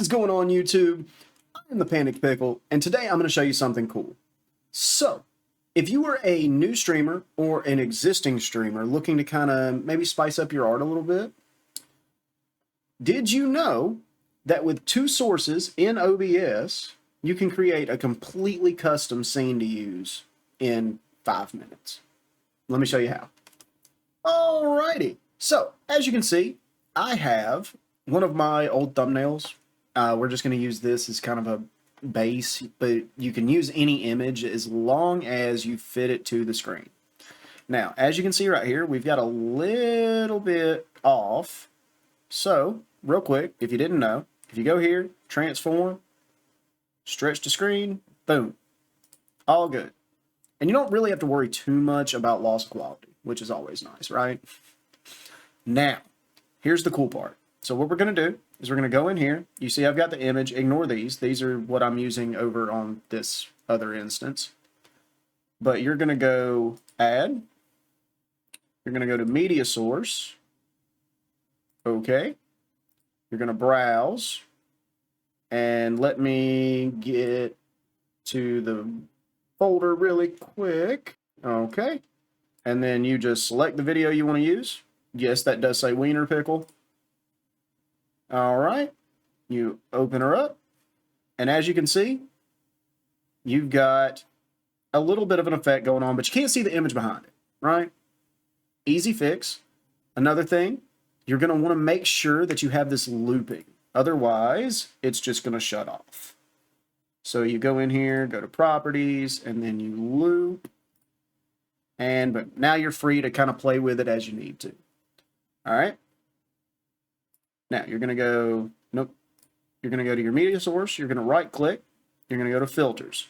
is going on, YouTube? I'm the Panicked Pickle, and today I'm going to show you something cool. So, if you are a new streamer or an existing streamer looking to kind of maybe spice up your art a little bit, did you know that with two sources in OBS, you can create a completely custom scene to use in 5 minutes? Let me show you how. Alrighty, so as you can see, I have one of my old thumbnails. We're just going to use this as kind of a base, but you can use any image as long as you fit it to the screen. Now, as you can see right here, we've got a little bit off. So, real quick, if you didn't know, if you go here, transform, stretch to screen, boom, all good. And you don't really have to worry too much about loss of quality, which is always nice, right? Now, here's the cool part. So what we're going to do is we're going to go in here. You see I've got the image. Ignore these. These are what I'm using over on this other instance. But you're going to go Add. You're going to go to Media Source. Okay. You're going to browse. And let me get to the folder really quick. Okay. And then you just select the video you want to use. Yes, that does say Wiener Pickle. All right. You open her up. And as you can see, you've got a little bit of an effect going on, but you can't see the image behind it, right? Easy fix. Another thing, you're going to want to make sure that you have this looping. Otherwise, it's just going to shut off. So you go in here, go to Properties, and then you loop. But now you're free to kind of play with it as you need to. All right. Now you're going to go, nope. You're going to go to your media source. You're going to right click. You're going to go to filters.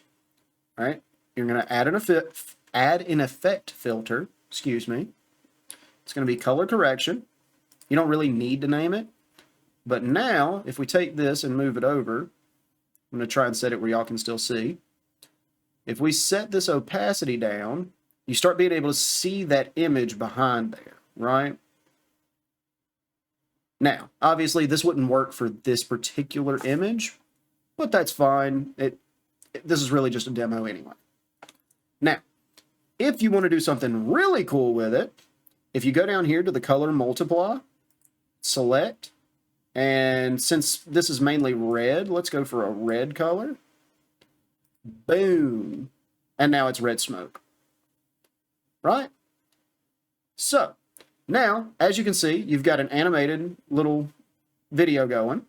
All right. You're going to add an effect filter. Excuse me. It's going to be color correction. You don't really need to name it. But now, if we take this and move it over, I'm going to try and set it where y'all can still see. If we set this opacity down, you start being able to see that image behind there, right? Now, obviously, this wouldn't work for this particular image, but that's fine. This is really just a demo anyway. Now, if you want to do something really cool with it, if you go down here to the color multiply, select, and since this is mainly red, let's go for a red color. Boom. And now it's red smoke. Right? So, now, as you can see, you've got an animated little video going.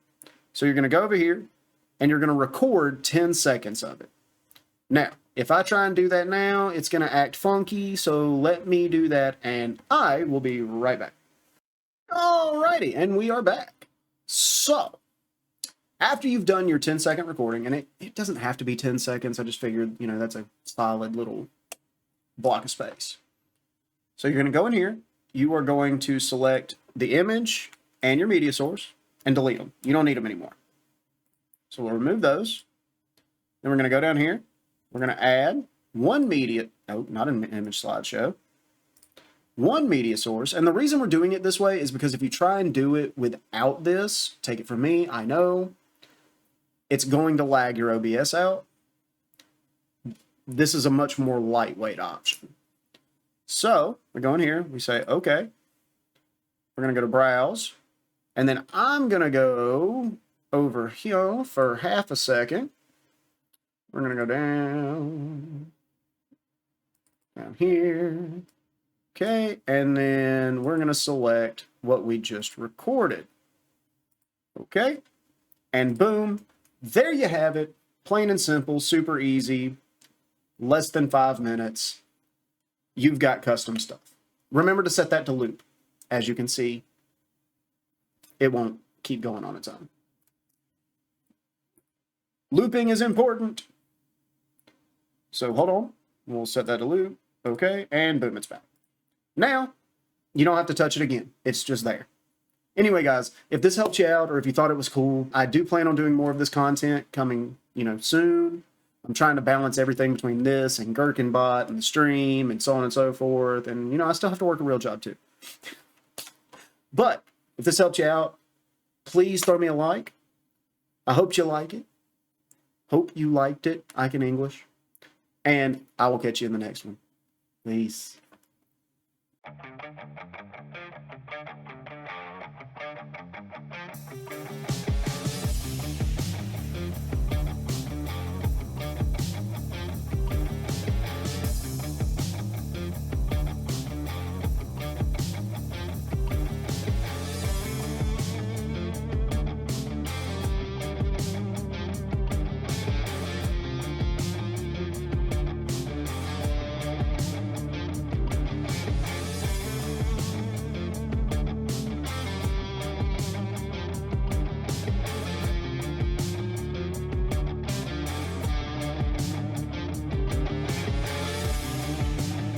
So you're going to go over here, and you're going to record 10 seconds of it. Now, if I try and do that now, it's going to act funky, so let me do that, and I will be right back. Alrighty, and we are back. So, after you've done your 10-second recording, and it doesn't have to be 10 seconds, I just figured, you know, that's a solid little block of space. So you're going to go in here. You are going to select the image and your media source and delete them. You don't need them anymore. So we'll remove those. Then we're going to go down here. We're going to add one media, no, not an image slideshow, one media source. And the reason we're doing it this way is because if you try and do it without this, take it from me, I know, it's going to lag your OBS out. This is a much more lightweight option. So we go in here, we say, okay, we're going to go to browse, and then I'm going to go over here for half a second. We're going to go down here. Okay, and then we're going to select what we just recorded. Okay, and boom, there you have it. Plain and simple, super easy, less than 5 minutes. You've got custom stuff. Remember to set that to loop. As you can see, it won't keep going on its own. Looping is important. So hold on. We'll set that to loop. Okay, and boom, it's back. Now, you don't have to touch it again. It's just there. Anyway, guys, if this helped you out or if you thought it was cool, I do plan on doing more of this content coming, soon. I'm trying to balance everything between this and Gherkinbot and the stream and so on and so forth. And, I still have to work a real job too. But if this helped you out, please throw me a like. I hope you like it. Hope you liked it. I can English. And I will catch you in the next one. Peace.